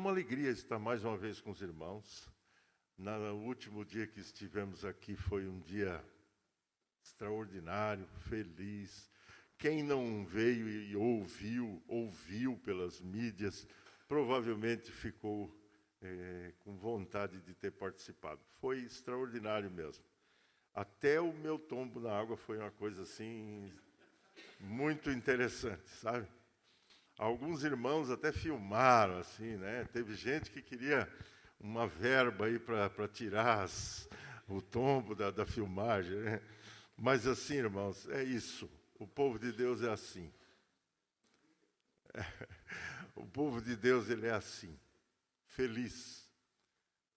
Uma alegria estar mais uma vez com os irmãos. No último dia que estivemos aqui foi um dia extraordinário, feliz. Quem não veio e ouviu pelas mídias, provavelmente ficou com vontade de ter participado. Foi extraordinário mesmo. Até o meu tombo na água foi uma coisa assim muito interessante, sabe? Alguns irmãos até filmaram, assim, né? Teve gente que queria uma verba aí para tirar o tombo da filmagem, né? Mas assim, irmãos, é isso. O povo de Deus é assim. O povo de Deus, ele é assim, feliz.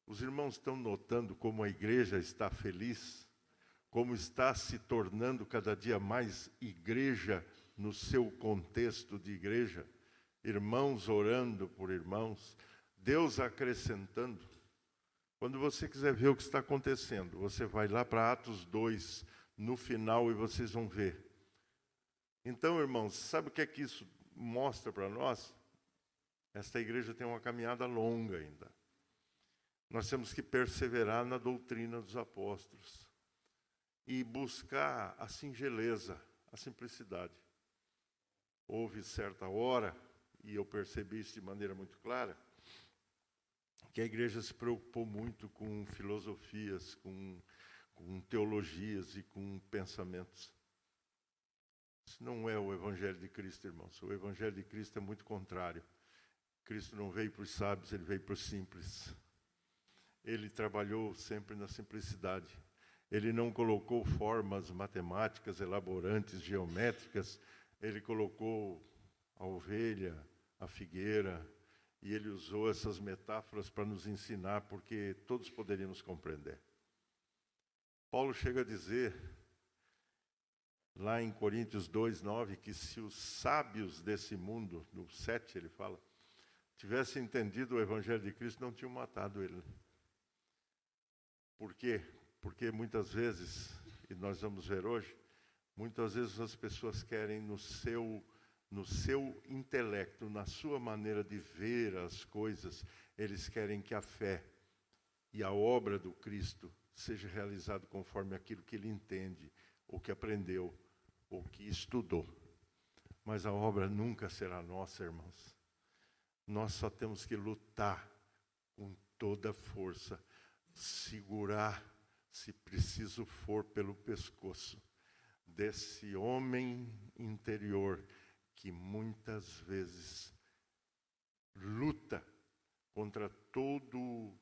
Os irmãos estão notando como a igreja está feliz, como está se tornando cada dia mais igreja no seu contexto de igreja, irmãos orando por irmãos, Deus acrescentando. Quando você quiser ver o que está acontecendo, você vai lá para Atos 2, no final, e vocês vão ver. Então, irmãos, sabe o que é que isso mostra para nós? Esta igreja tem uma caminhada longa ainda. Nós temos que perseverar na doutrina dos apóstolos e buscar a singeleza, a simplicidade. Houve certa hora, e eu percebi isso de maneira muito clara, que a igreja se preocupou muito com filosofias, com teologias e com pensamentos. Isso não é o Evangelho de Cristo, irmãos. O Evangelho de Cristo é muito contrário. Cristo não veio para os sábios, ele veio para os simples. Ele trabalhou sempre na simplicidade. Ele não colocou formas matemáticas, elaborantes, geométricas. Ele colocou a ovelha, a figueira, e ele usou essas metáforas para nos ensinar, porque todos poderíamos compreender. Paulo chega a dizer, lá em Coríntios 2:9, que se os sábios desse mundo, no 7 ele fala, tivessem entendido o Evangelho de Cristo, não tinham matado ele. Por quê? Porque muitas vezes, e nós vamos ver hoje, muitas vezes as pessoas querem no seu intelecto, na sua maneira de ver as coisas, eles querem que a fé e a obra do Cristo seja realizado conforme aquilo que ele entende, ou que aprendeu, ou que estudou. Mas a obra nunca será nossa, irmãos. Nós só temos que lutar com toda a força, segurar, se preciso for, pelo pescoço desse homem interior que muitas vezes luta contra todo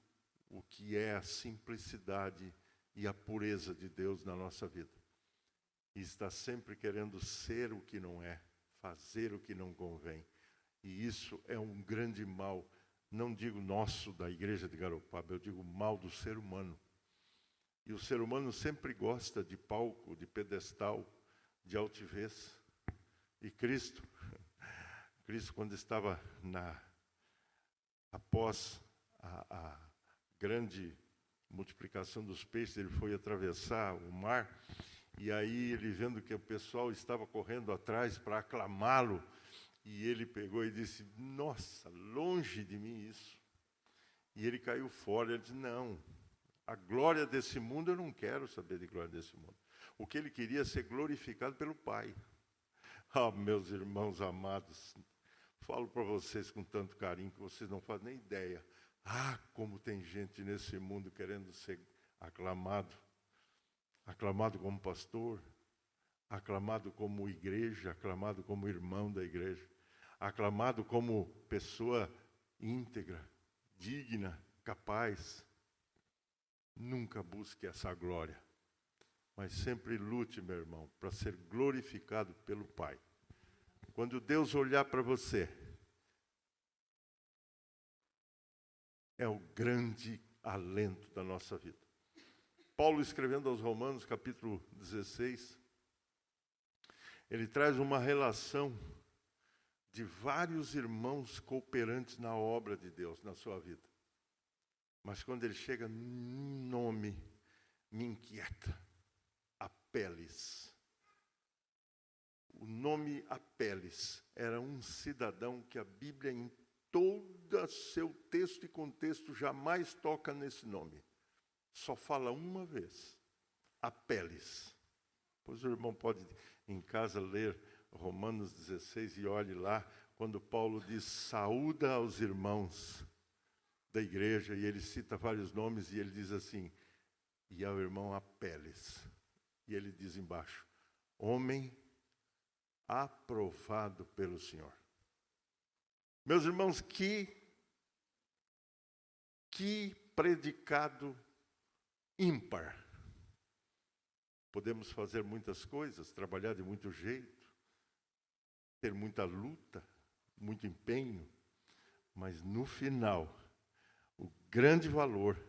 o que é a simplicidade e a pureza de Deus na nossa vida. E está sempre querendo ser o que não é, fazer o que não convém. E isso é um grande mal, não digo nosso, da igreja de Garopaba, eu digo mal do ser humano. E o ser humano sempre gosta de palco, de pedestal, de altivez. E Cristo, quando estava após a grande multiplicação dos peixes, ele foi atravessar o mar, e aí ele, vendo que o pessoal estava correndo atrás para aclamá-lo, e ele pegou e disse, nossa, longe de mim isso. E ele caiu fora, ele disse, não, a glória desse mundo eu não quero saber de glória desse mundo. O que ele queria é ser glorificado pelo Pai. Ah, meus irmãos amados, falo para vocês com tanto carinho que vocês não fazem nem ideia. Ah, como tem gente nesse mundo querendo ser aclamado. Aclamado como pastor, aclamado como igreja, aclamado como irmão da igreja, aclamado como pessoa íntegra, digna, capaz. Nunca busque essa glória, mas sempre lute, meu irmão, para ser glorificado pelo Pai. Quando Deus olhar para você, é o grande alento da nossa vida. Paulo, escrevendo aos Romanos, capítulo 16, ele traz uma relação de vários irmãos cooperantes na obra de Deus, na sua vida. Mas quando ele chega num nome, me inquieta, Apeles. O nome Apeles era um cidadão que a Bíblia todo seu texto e contexto jamais toca nesse nome. Só fala uma vez. Apeles. Pois o irmão pode, em casa, ler Romanos 16 e olhe lá, quando Paulo diz, saúda aos irmãos da igreja, e ele cita vários nomes, e ele diz assim, e ao irmão Apeles. E ele diz embaixo, homem aprovado pelo Senhor. Meus irmãos, que predicado ímpar. Podemos fazer muitas coisas, trabalhar de muito jeito, ter muita luta, muito empenho, mas no final, o grande valor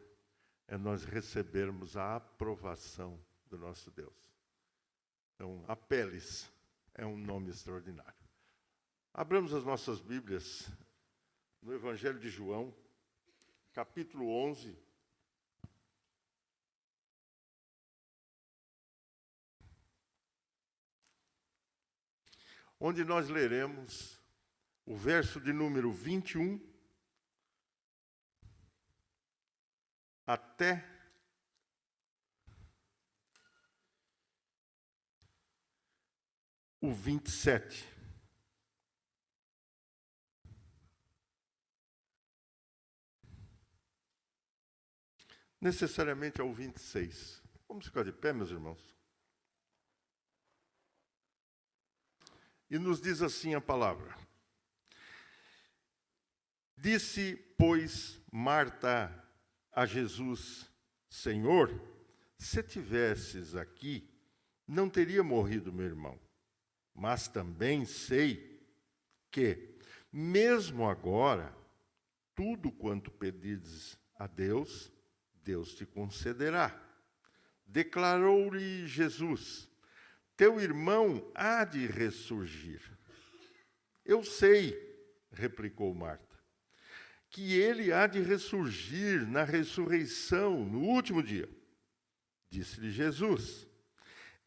é nós recebermos a aprovação do nosso Deus. Então, Apeles é um nome extraordinário. Abramos as nossas Bíblias no Evangelho de João, capítulo 11. Onde nós leremos o verso de número 21 até o 27. Necessariamente ao 26. Vamos ficar de pé, meus irmãos? E nos diz assim a palavra. Disse, pois, Marta a Jesus, Senhor, se tivesses aqui, não teria morrido meu irmão. Mas também sei que, mesmo agora, tudo quanto pedires a Deus, Deus te concederá. Declarou-lhe Jesus, teu irmão há de ressurgir. Eu sei, replicou Marta, que ele há de ressurgir na ressurreição, no último dia. Disse-lhe Jesus,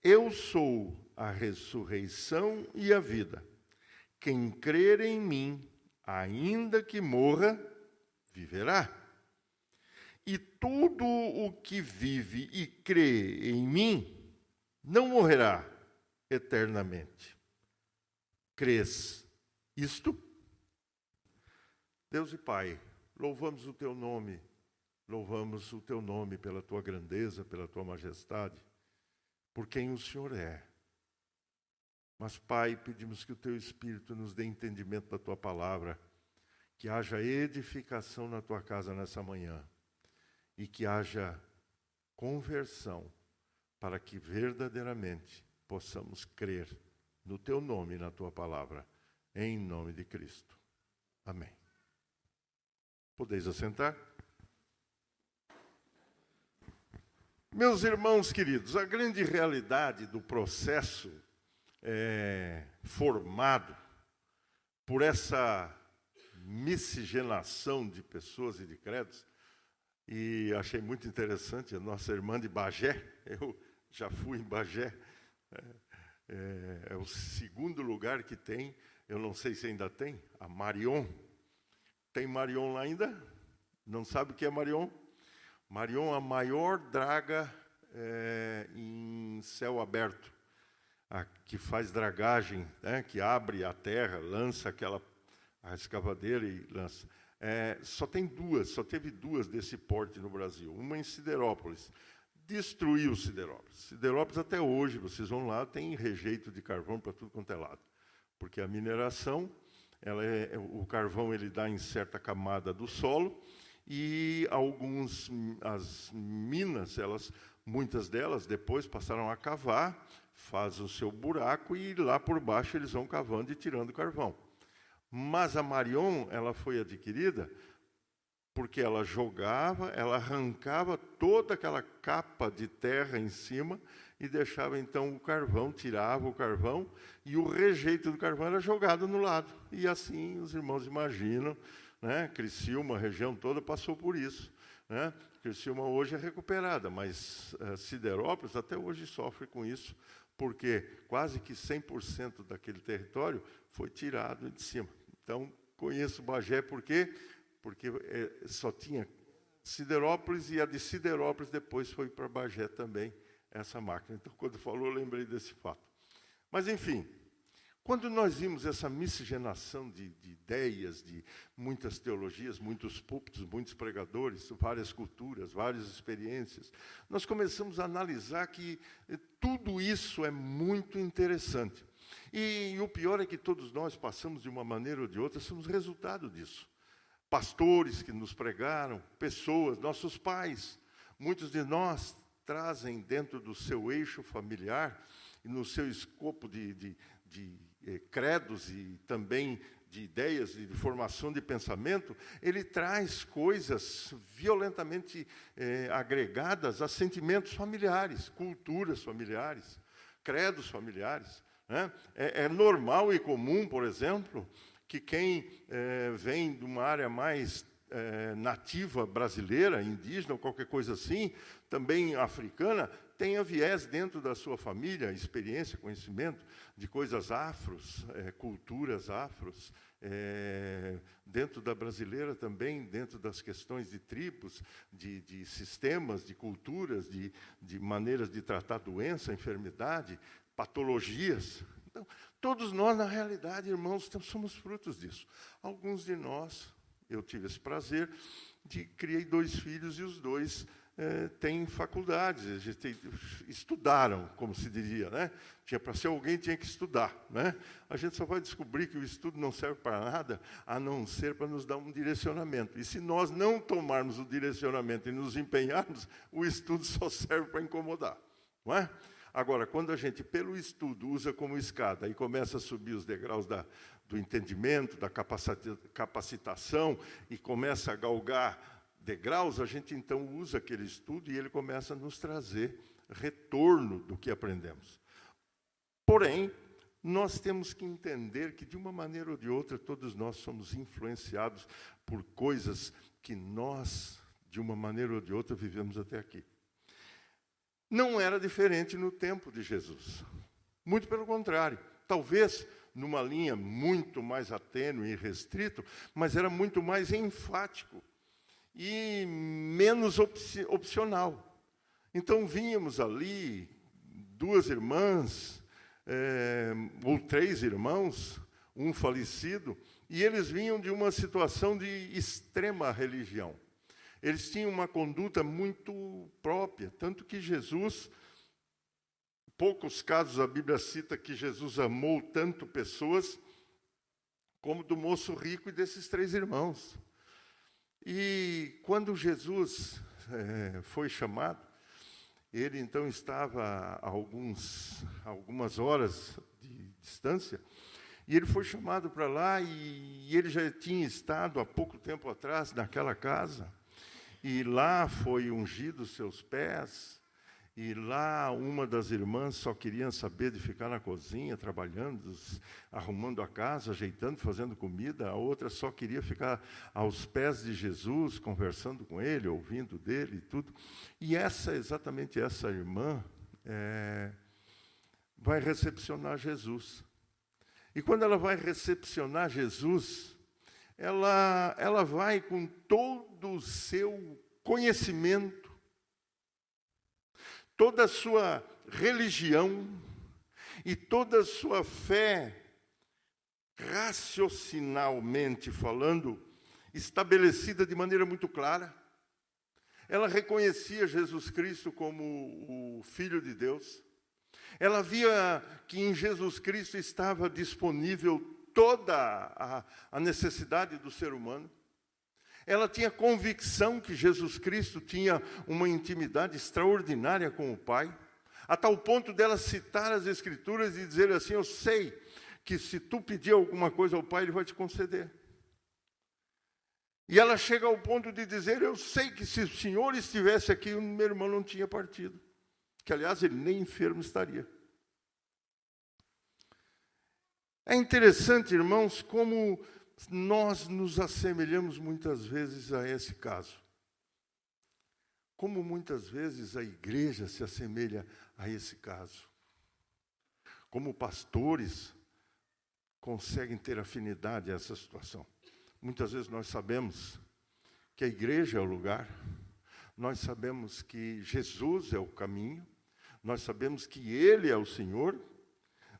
eu sou a ressurreição e a vida. Quem crer em mim, ainda que morra, viverá. E tudo o que vive e crê em mim, não morrerá eternamente. Crês isto? Deus e Pai, louvamos o Teu nome pela Tua grandeza, pela Tua majestade, por quem o Senhor é. Mas, Pai, pedimos que o Teu Espírito nos dê entendimento da Tua palavra, que haja edificação na Tua casa nessa manhã e que haja conversão para que verdadeiramente possamos crer no Teu nome e na Tua palavra, em nome de Cristo. Amém. Podeis assentar? Meus irmãos queridos, a grande realidade do processo formado por essa miscigenação de pessoas e de credos, e achei muito interessante a nossa irmã de Bagé, eu já fui em Bagé, é o segundo lugar que tem, eu não sei se ainda tem, a Marion. Tem Marion lá ainda? Não sabe o que é Marion? Marion é a maior draga em céu aberto, que faz dragagem, né, que abre a terra, lança a escavadeira e lança. Só teve duas desse porte no Brasil. Uma em Siderópolis. Destruiu Siderópolis. Siderópolis até hoje, vocês vão lá, tem rejeito de carvão para tudo quanto é lado. Porque a mineração, o carvão ele dá em certa camada do solo, e as minas, muitas delas depois passaram a cavar, fazem o seu buraco e lá por baixo eles vão cavando e tirando carvão. Mas a Marion, ela foi adquirida porque ela arrancava toda aquela capa de terra em cima e deixava então o carvão, tirava o carvão e o rejeito do carvão era jogado no lado. E assim os irmãos imaginam, né? Criciúma, a região toda passou por isso, né? Criciúma hoje é recuperada, mas Siderópolis até hoje sofre com isso, porque quase que 100% daquele território foi tirado de cima. Então, conheço Bagé porque só tinha Siderópolis, e a de Siderópolis depois foi para Bagé também, essa máquina. Então, quando falou, eu lembrei desse fato. Mas, enfim, quando nós vimos essa miscigenação de ideias, de muitas teologias, muitos púlpitos, muitos pregadores, várias culturas, várias experiências, nós começamos a analisar que tudo isso é muito interessante. E o pior é que todos nós passamos, de uma maneira ou de outra, somos resultado disso. Pastores que nos pregaram, pessoas, nossos pais, muitos de nós trazem dentro do seu eixo familiar e no seu escopo de credos e também de ideias, de formação de pensamento, ele traz coisas violentamente agregadas a sentimentos familiares, culturas familiares, credos familiares. Né? É normal e comum, por exemplo, que quem vem de uma área mais nativa brasileira, indígena ou qualquer coisa assim, também africana, tenha viés dentro da sua família, experiência, conhecimento de coisas afros, culturas afros, dentro da brasileira também, dentro das questões de tribos, de sistemas, de culturas, de maneiras de tratar doença, enfermidade, patologias. Então, todos nós, na realidade, irmãos, somos frutos disso. Alguns de nós, eu tive esse prazer, criei 2 filhos e os 2 têm faculdades, estudaram, como se diria, né? Para ser alguém, tinha que estudar, né? A gente só vai descobrir que o estudo não serve para nada, a não ser para nos dar um direcionamento. E se nós não tomarmos o direcionamento e nos empenharmos, o estudo só serve para incomodar, não é? Agora, quando a gente, pelo estudo, usa como escada e começa a subir os degraus do entendimento, da capacitação, e começa a galgar degraus, a gente então usa aquele estudo e ele começa a nos trazer retorno do que aprendemos. Porém, nós temos que entender que, de uma maneira ou de outra, todos nós somos influenciados por coisas que nós, de uma maneira ou de outra, vivemos até aqui. Não era diferente no tempo de Jesus. Muito pelo contrário. Talvez numa linha muito mais atênue e restrito, mas era muito mais enfático e menos opcional. Então, vínhamos ali 2 irmãs, ou 3 irmãos, um falecido, e eles vinham de uma situação de extrema religião. Eles tinham uma conduta muito própria, tanto que Jesus, poucos casos a Bíblia cita que Jesus amou tanto pessoas, como do moço rico e desses 3 irmãos. E quando Jesus foi chamado, ele então estava a algumas horas de distância, e ele foi chamado para lá, e ele já tinha estado há pouco tempo atrás naquela casa, e lá foi ungido os seus pés, e lá uma das irmãs só queria saber de ficar na cozinha, trabalhando, arrumando a casa, ajeitando, fazendo comida. A outra só queria ficar aos pés de Jesus, conversando com ele, ouvindo dele e tudo. E exatamente essa irmã, vai recepcionar Jesus. E quando ela vai recepcionar Jesus, ela vai com todo o seu conhecimento, toda a sua religião e toda a sua fé, raciocinalmente falando, estabelecida de maneira muito clara. Ela reconhecia Jesus Cristo como o Filho de Deus. Ela via que em Jesus Cristo estava disponível toda a necessidade do ser humano. Ela tinha convicção que Jesus Cristo tinha uma intimidade extraordinária com o Pai, a tal ponto dela citar as Escrituras e dizer assim: eu sei que se tu pedir alguma coisa ao Pai, Ele vai te conceder. E ela chega ao ponto de dizer: eu sei que se o Senhor estivesse aqui, o meu irmão não tinha partido. Que, aliás, ele nem enfermo estaria. É interessante, irmãos, como nós nos assemelhamos muitas vezes a esse caso. Como muitas vezes a igreja se assemelha a esse caso. Como pastores conseguem ter afinidade a essa situação. Muitas vezes nós sabemos que a igreja é o lugar, nós sabemos que Jesus é o caminho, nós sabemos que Ele é o Senhor,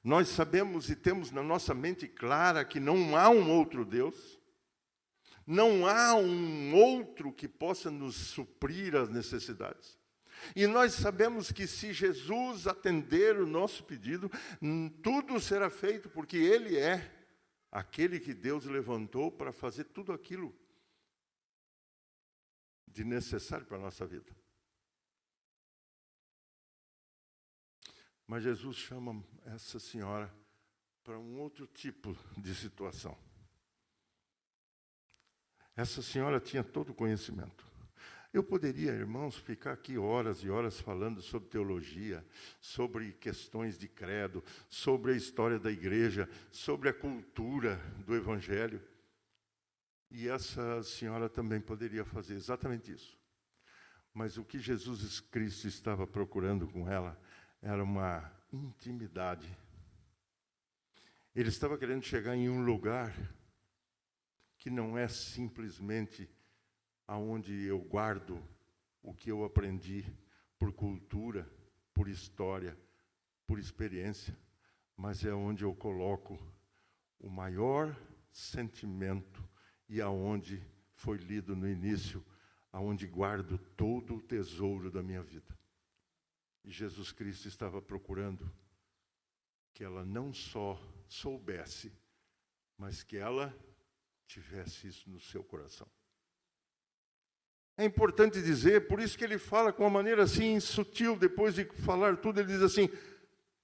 nós sabemos e temos na nossa mente clara que não há um outro Deus, não há um outro que possa nos suprir as necessidades. E nós sabemos que se Jesus atender o nosso pedido, tudo será feito, porque Ele é aquele que Deus levantou para fazer tudo aquilo de necessário para a nossa vida. Mas Jesus chama essa senhora para um outro tipo de situação. Essa senhora tinha todo o conhecimento. Eu poderia, irmãos, ficar aqui horas e horas falando sobre teologia, sobre questões de credo, sobre a história da igreja, sobre a cultura do evangelho. E essa senhora também poderia fazer exatamente isso. Mas o que Jesus Cristo estava procurando com ela era uma intimidade. Ele estava querendo chegar em um lugar que não é simplesmente aonde eu guardo o que eu aprendi por cultura, por história, por experiência, mas é onde eu coloco o maior sentimento e aonde foi lido no início, aonde guardo todo o tesouro da minha vida. E Jesus Cristo estava procurando que ela não só soubesse, mas que ela tivesse isso no seu coração. É importante dizer, por isso que ele fala com uma maneira assim sutil, depois de falar tudo, ele diz assim: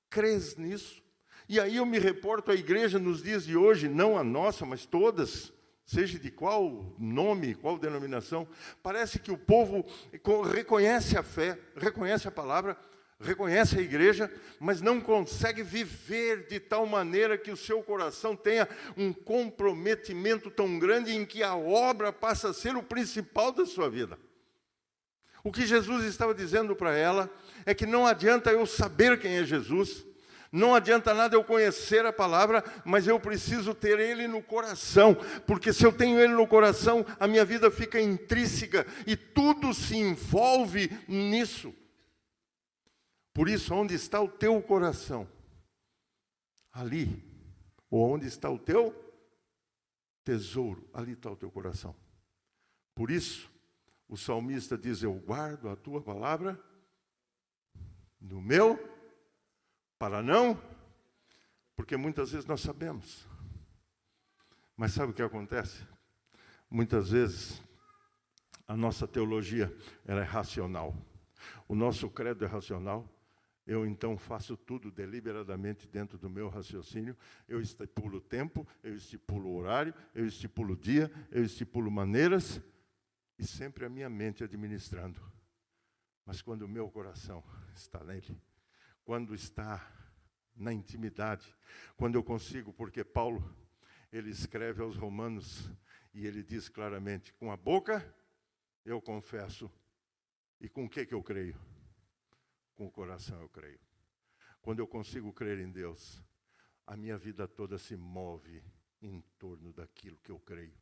crês nisso? E aí eu me reporto à igreja nos dias de hoje, não a nossa, mas todas, seja de qual nome, qual denominação. Parece que o povo reconhece a fé, reconhece a palavra, reconhece a igreja, mas não consegue viver de tal maneira que o seu coração tenha um comprometimento tão grande em que a obra passa a ser o principal da sua vida. O que Jesus estava dizendo para ela é que não adianta eu saber quem é Jesus, não adianta nada eu conhecer a palavra, mas eu preciso ter Ele no coração, porque se eu tenho Ele no coração, a minha vida fica intrínseca e tudo se envolve nisso. Por isso, onde está o teu coração? Ali. Ou onde está o teu tesouro? Ali está o teu coração. Por isso, o salmista diz: eu guardo a tua palavra no meu, para não, porque muitas vezes nós sabemos. Mas sabe o que acontece? Muitas vezes, a nossa teologia ela é racional. O nosso credo é racional. Eu, então, faço tudo deliberadamente dentro do meu raciocínio. Eu estipulo o tempo, eu estipulo o horário, eu estipulo o dia, eu estipulo maneiras, e sempre a minha mente administrando. Mas quando o meu coração está nele, quando está na intimidade, quando eu consigo, porque Paulo, ele escreve aos Romanos, e ele diz claramente: com a boca eu confesso, e com o que eu creio? Com o coração eu creio. Quando eu consigo crer em Deus, a minha vida toda se move em torno daquilo que eu creio.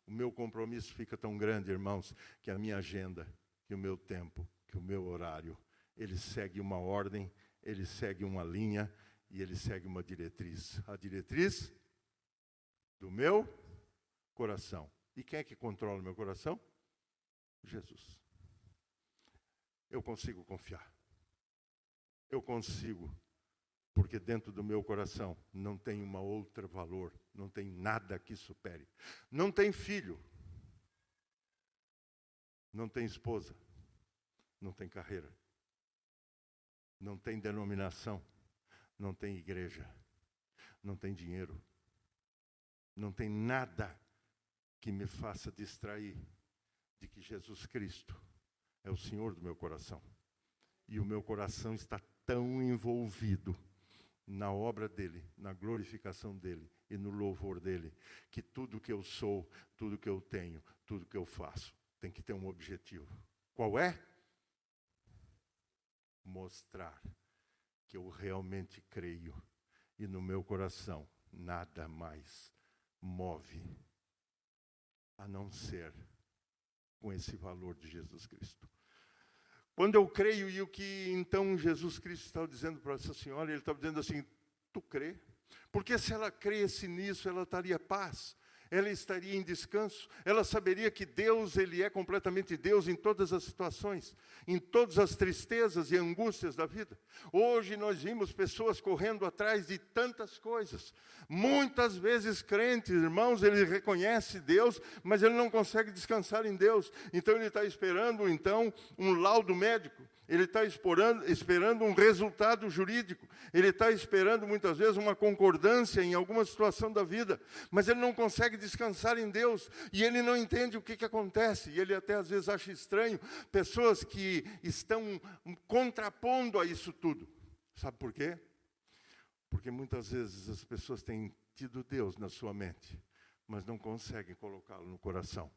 O meu compromisso fica tão grande, irmãos, que a minha agenda, que o meu tempo, que o meu horário, ele segue uma ordem, ele segue uma linha e ele segue uma diretriz. A diretriz do meu coração. E quem é que controla o meu coração? Jesus. Eu consigo confiar. Eu consigo, porque dentro do meu coração não tem uma outra valor, não tem nada que supere. Não tem filho, não tem esposa, não tem carreira, não tem denominação, não tem igreja, não tem dinheiro, não tem nada que me faça distrair de que Jesus Cristo é o Senhor do meu coração. E o meu coração está tão envolvido na obra dele, na glorificação dele e no louvor dele, que tudo que eu sou, tudo que eu tenho, tudo que eu faço, tem que ter um objetivo. Qual é? Mostrar que eu realmente creio e no meu coração nada mais move a não ser com esse valor de Jesus Cristo. Quando eu creio, e o que então Jesus Cristo estava dizendo para essa senhora, ele estava dizendo assim, tu crê? Porque se ela cresce nisso, ela estaria paz, ela estaria em descanso, ela saberia que Deus, Ele é completamente Deus em todas as situações, em todas as tristezas e angústias da vida. Hoje nós vimos pessoas correndo atrás de tantas coisas, muitas vezes crentes, irmãos, ele reconhece Deus, mas ele não consegue descansar em Deus, então ele está esperando então um laudo médico, ele está esperando um resultado jurídico, ele está esperando muitas vezes uma concordância em alguma situação da vida, mas ele não consegue descansar em Deus, e ele não entende o que acontece, e ele até às vezes acha estranho, pessoas que estão contrapondo a isso tudo. Sabe por quê? Porque muitas vezes as pessoas têm tido Deus na sua mente, mas não conseguem colocá-lo no coração.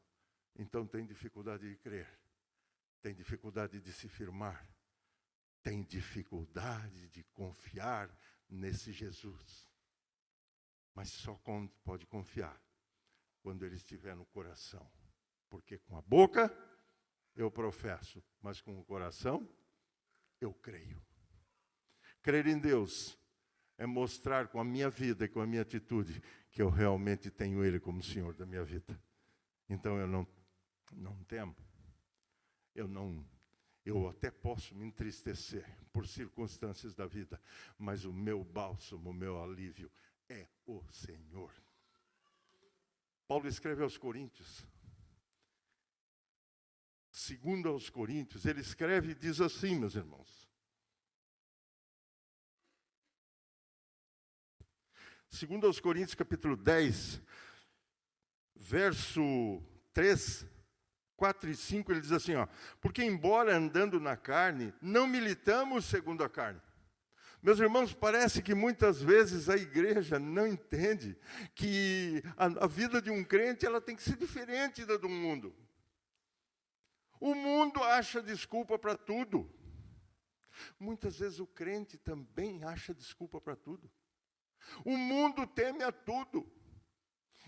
Então tem dificuldade de crer, tem dificuldade de se firmar, tem dificuldade de confiar nesse Jesus. Mas só pode confiar quando ele estiver no coração. Porque com a boca eu professo, mas com o coração eu creio. Crer em Deus é mostrar com a minha vida e com a minha atitude que eu realmente tenho Ele como Senhor da minha vida. Então eu não temo. Eu até posso me entristecer por circunstâncias da vida, mas o meu bálsamo, o meu alívio é o Senhor. Paulo escreve aos Coríntios, segundo aos Coríntios, ele escreve e diz assim, meus irmãos. Segundo aos Coríntios, capítulo 10, verso 3, 4 e 5, ele diz assim, ó, porque embora andando na carne, não militamos segundo a carne. Meus irmãos, parece que muitas vezes a igreja não entende que a vida de um crente ela tem que ser diferente da do mundo. O mundo acha desculpa para tudo. Muitas vezes o crente também acha desculpa para tudo. O mundo teme a tudo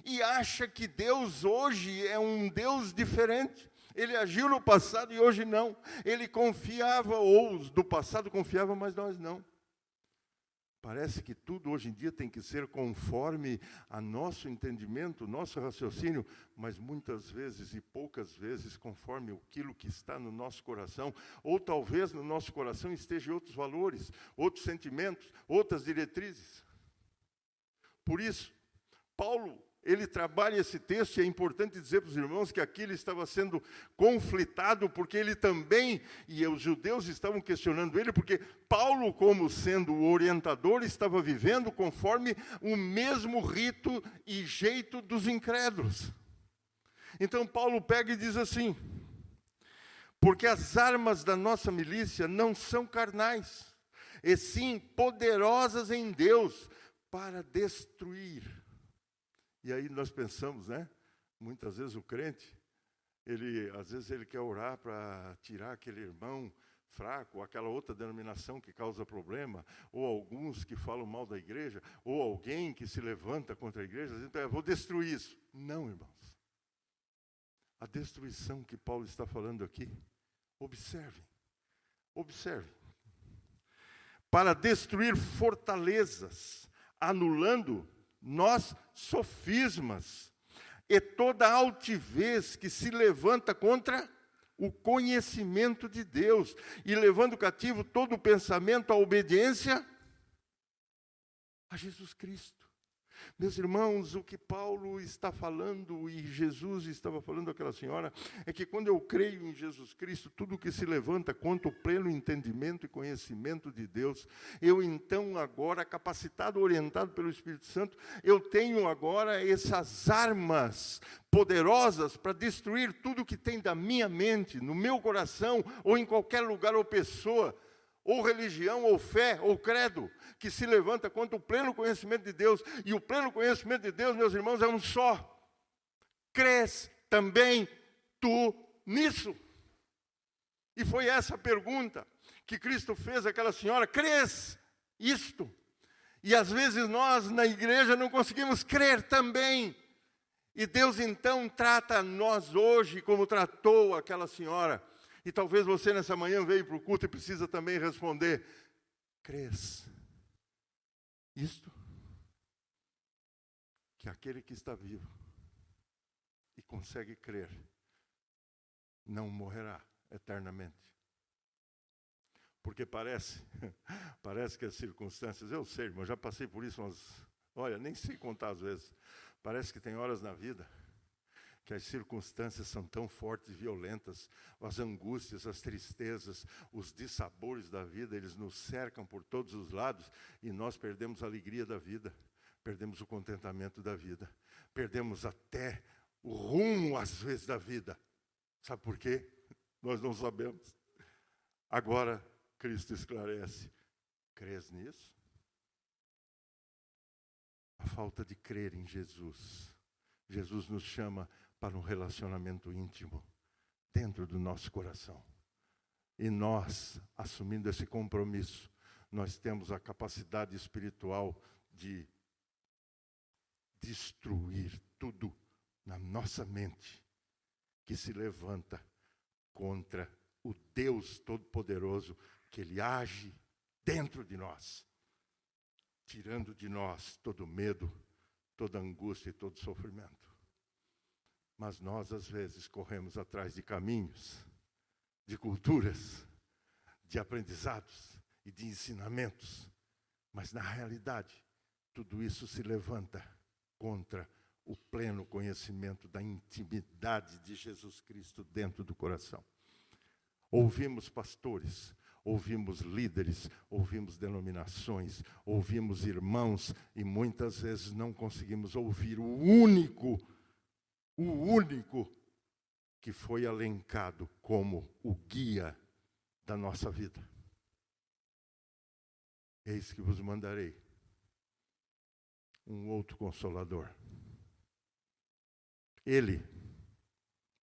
e acha que Deus hoje é um Deus diferente. Ele agiu no passado e hoje não. Ele confiava, ou do passado confiava, mas nós não. Parece que tudo hoje em dia tem que ser conforme a nosso entendimento, nosso raciocínio, mas muitas vezes e poucas vezes conforme aquilo que está no nosso coração, ou talvez no nosso coração estejam outros valores, outros sentimentos, outras diretrizes. Por isso, Paulo, ele trabalha esse texto, e é importante dizer para os irmãos que aqui ele estava sendo conflitado, porque ele também, e os judeus estavam questionando ele, porque Paulo, como sendo o orientador, estava vivendo conforme o mesmo rito e jeito dos incrédulos. Então Paulo pega e diz assim, porque as armas da nossa milícia não são carnais, e sim poderosas em Deus, para destruir. E aí nós pensamos, né? Muitas vezes o crente, às vezes ele quer orar para tirar aquele irmão fraco, aquela outra denominação que causa problema, ou alguns que falam mal da igreja, ou alguém que se levanta contra a igreja, dizendo, eu vou destruir isso. Não, irmãos. A destruição que Paulo está falando aqui, observe. Para destruir fortalezas, anulando nós sofismas e toda altivez que se levanta contra o conhecimento de Deus e levando cativo todo o pensamento à obediência a Jesus Cristo. Meus irmãos, o que Paulo está falando e Jesus estava falando àquela senhora é que quando eu creio em Jesus Cristo, tudo que se levanta contra o pleno entendimento e conhecimento de Deus, eu então agora, capacitado, orientado pelo Espírito Santo, eu tenho agora essas armas poderosas para destruir tudo que tem da minha mente, no meu coração, ou em qualquer lugar ou pessoa, ou religião, ou fé, ou credo, que se levanta contra o pleno conhecimento de Deus. E o pleno conhecimento de Deus, meus irmãos, é um só. Crês também tu nisso? E foi essa a pergunta que Cristo fez àquela senhora, crês isto? E às vezes nós, na igreja, não conseguimos crer também. E Deus então trata nós hoje como tratou aquela senhora. E talvez você nessa manhã veio para o culto e precisa também responder: crês isto? Que aquele que está vivo e consegue crer não morrerá eternamente. Porque parece que as circunstâncias, eu sei, irmão, já passei por isso olha, nem sei contar às vezes. Parece que tem horas na vida que as circunstâncias são tão fortes e violentas, as angústias, as tristezas, os dissabores da vida, eles nos cercam por todos os lados e nós perdemos a alegria da vida, perdemos o contentamento da vida, perdemos até o rumo, às vezes, da vida. Sabe por quê? Nós não sabemos. Agora, Cristo esclarece: crês nisso? A falta de crer em Jesus. Jesus nos chama para um relacionamento íntimo dentro do nosso coração. E nós, assumindo esse compromisso, nós temos a capacidade espiritual de destruir tudo na nossa mente que se levanta contra o Deus Todo-Poderoso, que Ele age dentro de nós, tirando de nós todo medo, toda angústia e todo sofrimento. Mas nós, às vezes, corremos atrás de caminhos, de culturas, de aprendizados e de ensinamentos. Mas, na realidade, tudo isso se levanta contra o pleno conhecimento da intimidade de Jesus Cristo dentro do coração. Ouvimos pastores, ouvimos líderes, ouvimos denominações, ouvimos irmãos e muitas vezes não conseguimos ouvir o único que foi elencado como o guia da nossa vida. Eis que vos mandarei um outro Consolador. Ele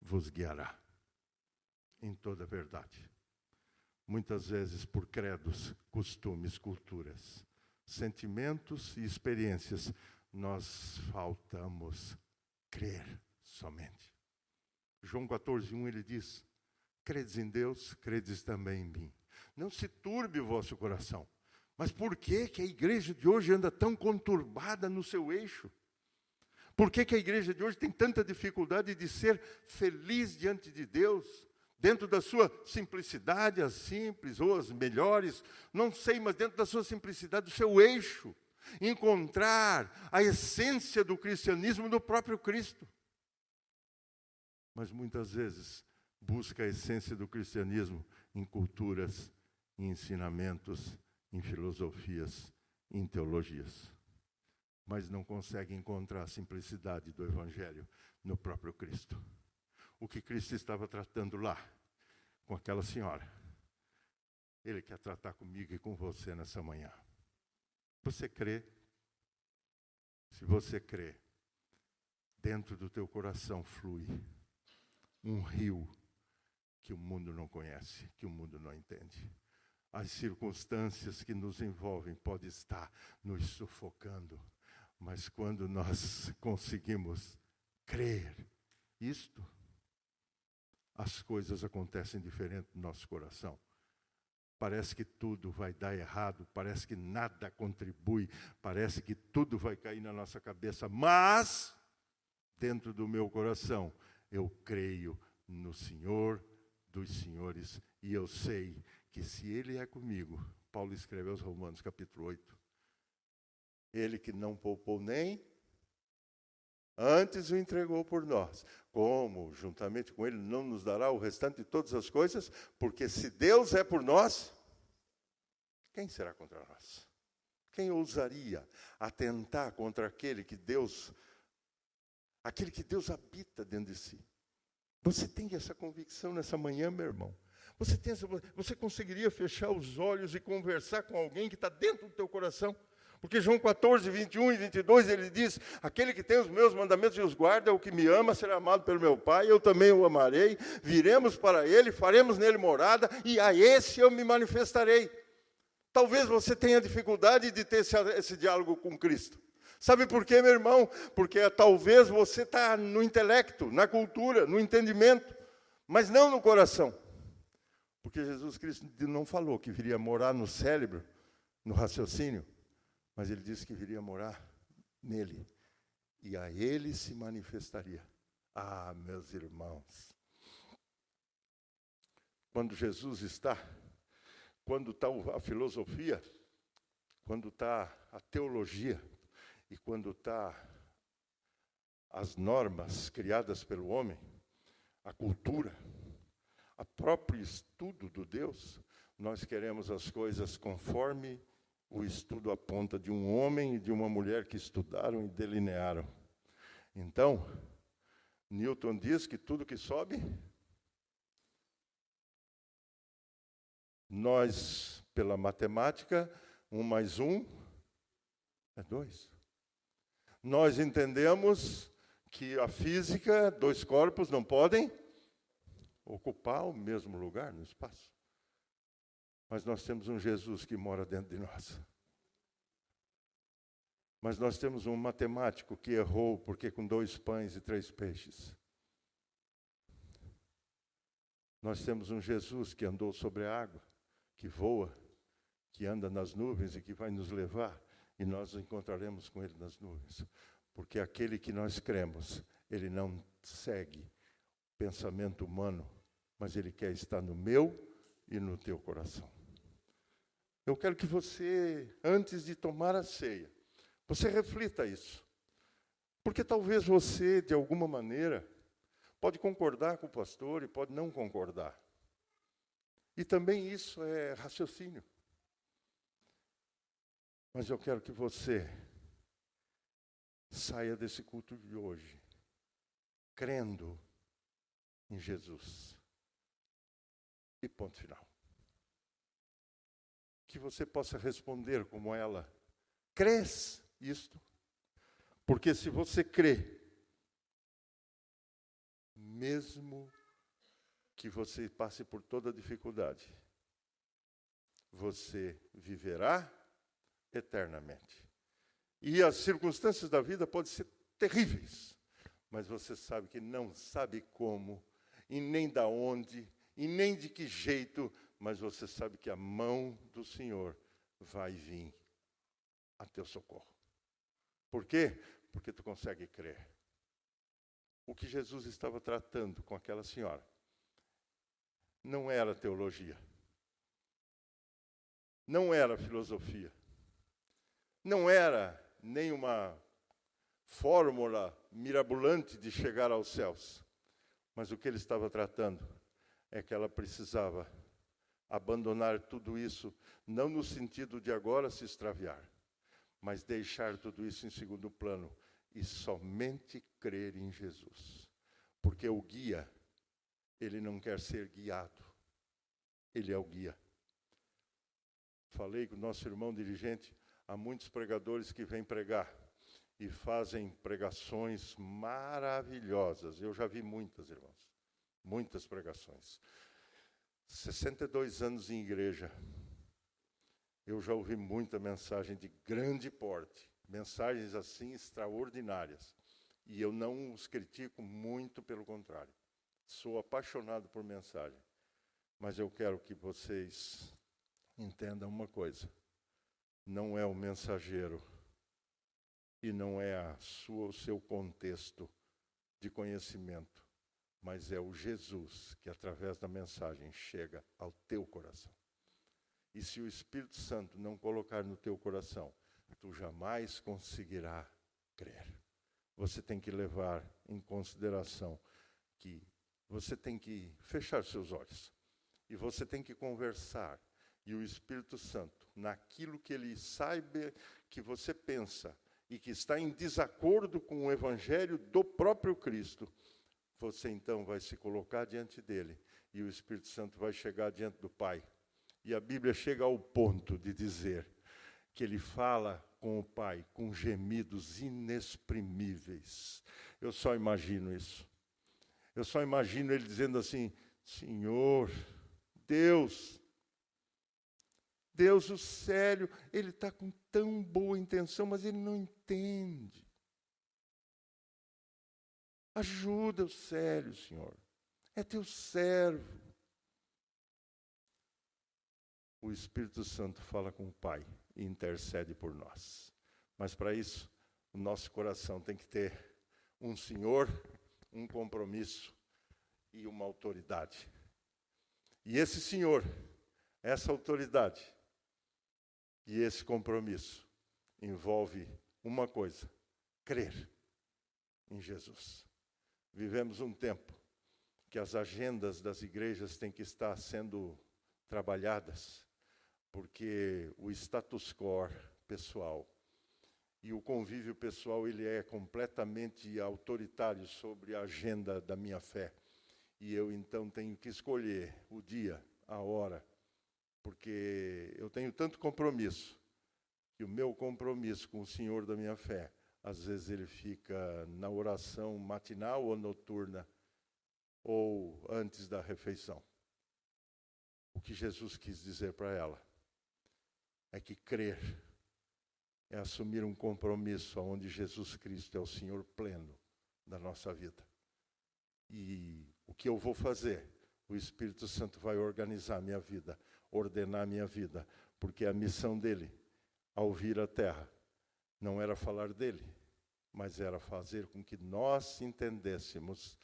vos guiará em toda a verdade. Muitas vezes por credos, costumes, culturas, sentimentos e experiências, nós faltamos crer somente. João 14:1 ele diz: credes em Deus, credes também em mim. Não se turbe o vosso coração. Mas por que a igreja de hoje anda tão conturbada no seu eixo? Por que a igreja de hoje tem tanta dificuldade de ser feliz diante de Deus? Dentro da sua simplicidade, as simples ou as melhores, não sei, mas dentro da sua simplicidade, do seu eixo, encontrar a essência do cristianismo no próprio Cristo. Mas muitas vezes busca a essência do cristianismo em culturas, em ensinamentos, em filosofias, em teologias. Mas não consegue encontrar a simplicidade do Evangelho no próprio Cristo. O que Cristo estava tratando lá, com aquela senhora, Ele quer tratar comigo e com você nessa manhã. Você crê? Se você crê, dentro do teu coração flui um rio que o mundo não conhece, que o mundo não entende. As circunstâncias que nos envolvem podem estar nos sufocando, mas quando nós conseguimos crer isto, as coisas acontecem diferente no nosso coração. Parece que tudo vai dar errado, parece que nada contribui, parece que tudo vai cair na nossa cabeça, mas dentro do meu coração eu creio no Senhor dos senhores e eu sei que se Ele é comigo, Paulo escreveu aos Romanos capítulo 8, Ele que não poupou nem antes o entregou por nós, como juntamente com Ele não nos dará o restante de todas as coisas, porque se Deus é por nós, quem será contra nós? Quem ousaria atentar contra aquele que Deus habita dentro de si? Você tem essa convicção nessa manhã, meu irmão? Você conseguiria fechar os olhos e conversar com alguém que está dentro do teu coração? Porque João 14, 21 e 22, ele diz: aquele que tem os meus mandamentos e os guarda, é o que me ama, será amado pelo meu Pai, eu também o amarei, viremos para ele, faremos nele morada, e a esse eu me manifestarei. Talvez você tenha dificuldade de ter esse diálogo com Cristo. Sabe por quê, meu irmão? Porque talvez você está no intelecto, na cultura, no entendimento, mas não no coração. Porque Jesus Cristo não falou que viria morar no cérebro, no raciocínio, mas ele disse que viria morar nele. E a ele se manifestaria. Ah, meus irmãos. Quando Jesus está, quando está a filosofia, quando está a teologia, e quando está as normas criadas pelo homem, a cultura, o próprio estudo do Deus, nós queremos as coisas conforme o estudo aponta de um homem e de uma mulher que estudaram e delinearam. Então, Newton diz que tudo que sobe, nós, pela matemática, 1 mais 1 é 2. Nós entendemos que a física, 2 corpos não podem ocupar o mesmo lugar no espaço. Mas nós temos um Jesus que mora dentro de nós. Mas nós temos um matemático que errou porque com 2 pães e 3 peixes. Nós temos um Jesus que andou sobre a água, que voa, que anda nas nuvens e que vai nos levar. E nós encontraremos com ele nas nuvens. Porque aquele que nós cremos, ele não segue o pensamento humano, mas ele quer estar no meu e no teu coração. Eu quero que você, antes de tomar a ceia, você reflita isso. Porque talvez você, de alguma maneira, pode concordar com o pastor e pode não concordar. E também isso é raciocínio. Mas eu quero que você saia desse culto de hoje crendo em Jesus. E ponto final. Que você possa responder como ela. Crês isto? Porque se você crê, mesmo que você passe por toda dificuldade, você viverá eternamente. E as circunstâncias da vida podem ser terríveis, mas você sabe que não sabe como, e nem da onde, e nem de que jeito, mas você sabe que a mão do Senhor vai vir a teu socorro. Por quê? Porque tu consegue crer. O que Jesus estava tratando com aquela senhora não era teologia, não era filosofia, não era nenhuma fórmula mirabolante de chegar aos céus. Mas o que ele estava tratando é que ela precisava abandonar tudo isso, não no sentido de agora se extraviar, mas deixar tudo isso em segundo plano e somente crer em Jesus. Porque o guia, ele não quer ser guiado, ele é o guia. Falei com o nosso irmão dirigente, há muitos pregadores que vêm pregar e fazem pregações maravilhosas. Eu já vi muitas, irmãos, muitas pregações. 62 anos em igreja, eu já ouvi muita mensagem de grande porte, mensagens assim extraordinárias. E eu não os critico, muito pelo contrário. Sou apaixonado por mensagem. Mas eu quero que vocês entendam uma coisa. Não é o mensageiro e não é o seu contexto de conhecimento, mas é o Jesus que, através da mensagem, chega ao teu coração. E se o Espírito Santo não colocar no teu coração, tu jamais conseguirá crer. Você tem que levar em consideração que você tem que fechar seus olhos e você tem que conversar. E o Espírito Santo, naquilo que ele saiba que você pensa e que está em desacordo com o Evangelho do próprio Cristo, você então vai se colocar diante dele e o Espírito Santo vai chegar diante do Pai. E a Bíblia chega ao ponto de dizer que ele fala com o Pai com gemidos inexprimíveis. Eu só imagino isso. Eu só imagino ele dizendo assim: Senhor, Deus, Deus, o Célio, ele está com tão boa intenção, mas ele não entende. Ajuda o Célio, Senhor. É teu servo. O Espírito Santo fala com o Pai e intercede por nós. Mas para isso, o nosso coração tem que ter um Senhor, um compromisso e uma autoridade. E esse Senhor, essa autoridade e esse compromisso envolve uma coisa: crer em Jesus. Vivemos um tempo que as agendas das igrejas têm que estar sendo trabalhadas, porque o status quo pessoal e o convívio pessoal, ele é completamente autoritário sobre a agenda da minha fé. E eu, então, tenho que escolher o dia, a hora, porque eu tenho tanto compromisso, que o meu compromisso com o Senhor da minha fé, às vezes ele fica na oração matinal ou noturna, ou antes da refeição. O que Jesus quis dizer para ela é que crer é assumir um compromisso onde Jesus Cristo é o Senhor pleno da nossa vida. E o que eu vou fazer? O Espírito Santo vai organizar a minha vida, ordenar a minha vida, porque a missão dele, ao vir à terra, não era falar dele, mas era fazer com que nós entendêssemos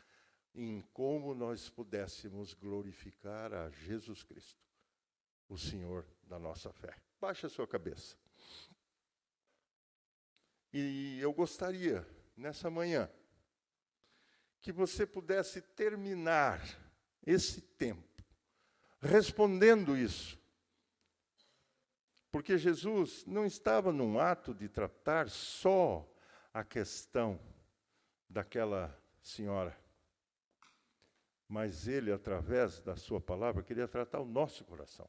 em como nós pudéssemos glorificar a Jesus Cristo, o Senhor da nossa fé. Baixe a sua cabeça. E eu gostaria, nessa manhã, que você pudesse terminar esse tempo respondendo isso. Porque Jesus não estava num ato de tratar só a questão daquela senhora, mas ele, através da sua palavra, queria tratar o nosso coração.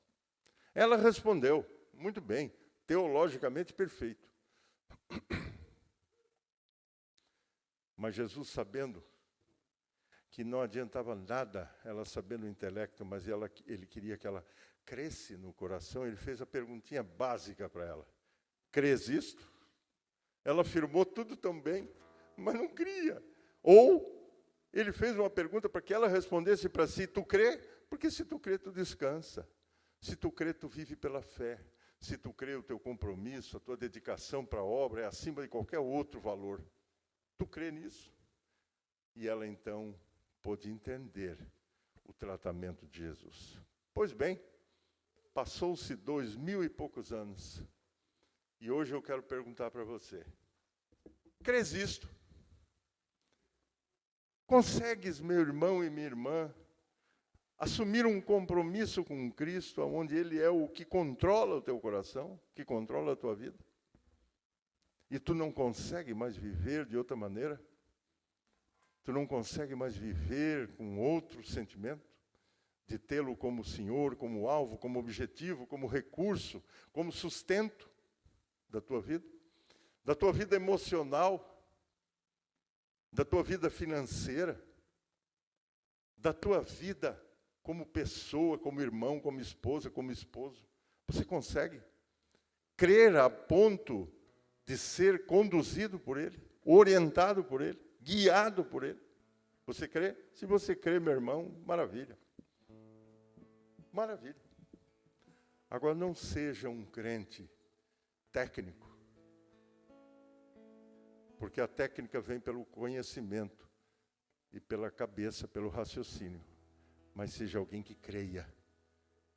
Ela respondeu, muito bem, teologicamente perfeito. Mas Jesus, sabendo que não adiantava nada ela sabendo o intelecto, mas ele queria que ela cresce no coração, ele fez a perguntinha básica para ela. Crês isto? Ela afirmou tudo tão bem, mas não cria. Ou ele fez uma pergunta para que ela respondesse para si, tu crê? Porque se tu crê, tu descansa. Se tu crê, tu vive pela fé. Se tu crê, o teu compromisso, a tua dedicação para a obra é acima de qualquer outro valor. Tu crê nisso? E ela, então, pôde entender o tratamento de Jesus. Pois bem, passou-se 2000 e poucos anos. E hoje eu quero perguntar para você. Crês isto? Consegues, meu irmão e minha irmã, assumir um compromisso com Cristo, onde Ele é o que controla o teu coração, que controla a tua vida? E tu não consegue mais viver de outra maneira? Tu não consegue mais viver com outro sentimento? De tê-lo como Senhor, como alvo, como objetivo, como recurso, como sustento da tua vida? Da tua vida emocional? Da tua vida financeira? Da tua vida como pessoa, como irmão, como esposa, como esposo? Você consegue crer a ponto de ser conduzido por Ele, orientado por Ele, guiado por Ele? Você crê? Se você crê, meu irmão, maravilha. Maravilha. Agora, não seja um crente técnico, porque a técnica vem pelo conhecimento e pela cabeça, pelo raciocínio. Mas seja alguém que creia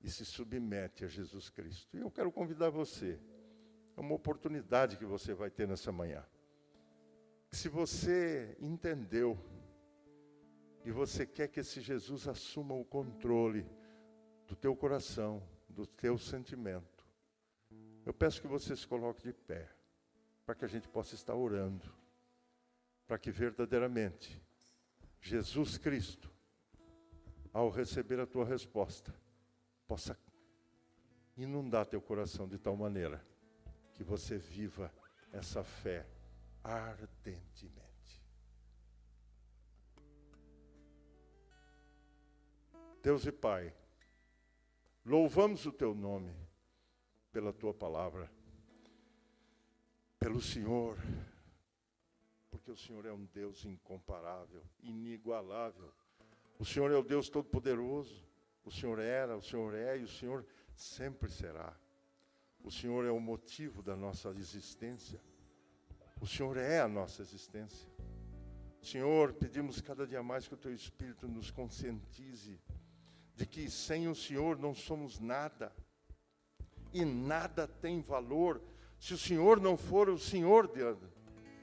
e se submete a Jesus Cristo. E eu quero convidar você, é uma oportunidade que você vai ter nessa manhã. Se você entendeu e você quer que esse Jesus assuma o controle do teu coração, do teu sentimento, eu peço que você se coloque de pé, para que a gente possa estar orando, para que verdadeiramente Jesus Cristo, ao receber a tua resposta, possa inundar teu coração de tal maneira que você viva essa fé ardentemente. Deus e Pai, louvamos o teu nome, pela tua palavra, pelo Senhor, porque o Senhor é um Deus incomparável, inigualável. O Senhor é o Deus Todo-Poderoso. O Senhor era, o Senhor é e o Senhor sempre será. O Senhor é o motivo da nossa existência. O Senhor é a nossa existência. Senhor, pedimos cada dia mais que o Teu Espírito nos conscientize de que sem o Senhor não somos nada. E nada tem valor se o Senhor não for o Senhor,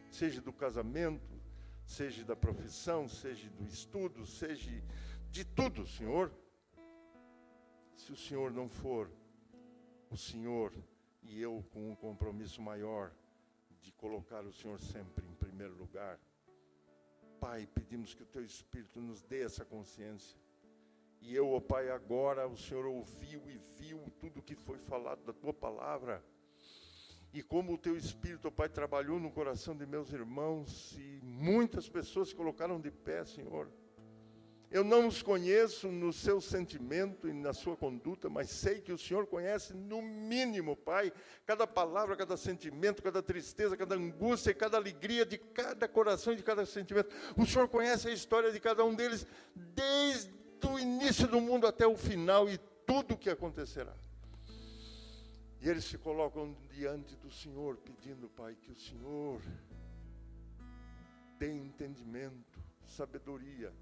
seja do casamento, seja da profissão, seja do estudo, seja de tudo, Senhor. Se o Senhor não for o Senhor, e eu com um compromisso maior de colocar o Senhor sempre em primeiro lugar, Pai, pedimos que o Teu Espírito nos dê essa consciência. E eu, ó Pai, agora o Senhor ouviu e viu tudo que foi falado da Tua palavra. E como o Teu Espírito, ó Pai, trabalhou no coração de meus irmãos e muitas pessoas se colocaram de pé, Senhor. Eu não os conheço no seu sentimento e na sua conduta, mas sei que o Senhor conhece no mínimo, Pai, cada palavra, cada sentimento, cada tristeza, cada angústia e cada alegria de cada coração e de cada sentimento. O Senhor conhece a história de cada um deles, desde o início do mundo até o final e tudo o que acontecerá. E eles se colocam diante do Senhor, pedindo, Pai, que o Senhor dê entendimento, sabedoria,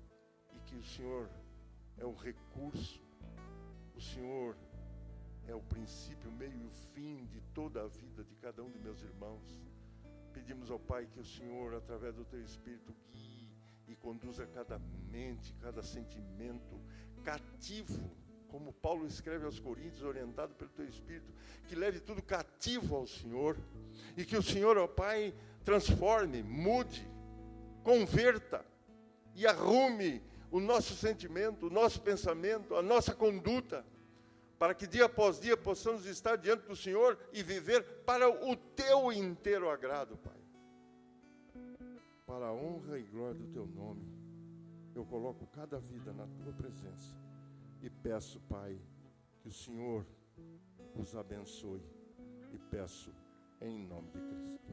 e que o Senhor é o recurso, o Senhor é o princípio, o meio e o fim de toda a vida de cada um de meus irmãos. Pedimos ao Pai que o Senhor, através do Teu Espírito, guie e conduza cada mente, cada sentimento cativo, como Paulo escreve aos Coríntios, orientado pelo Teu Espírito, que leve tudo cativo ao Senhor, e que o Senhor, ó Pai, transforme, mude, converta e arrume o nosso sentimento, o nosso pensamento, a nossa conduta, para que dia após dia possamos estar diante do Senhor e viver para o Teu inteiro agrado, Pai. Para a honra e glória do Teu nome, eu coloco cada vida na Tua presença e peço, Pai, que o Senhor os abençoe, e peço em nome de Cristo.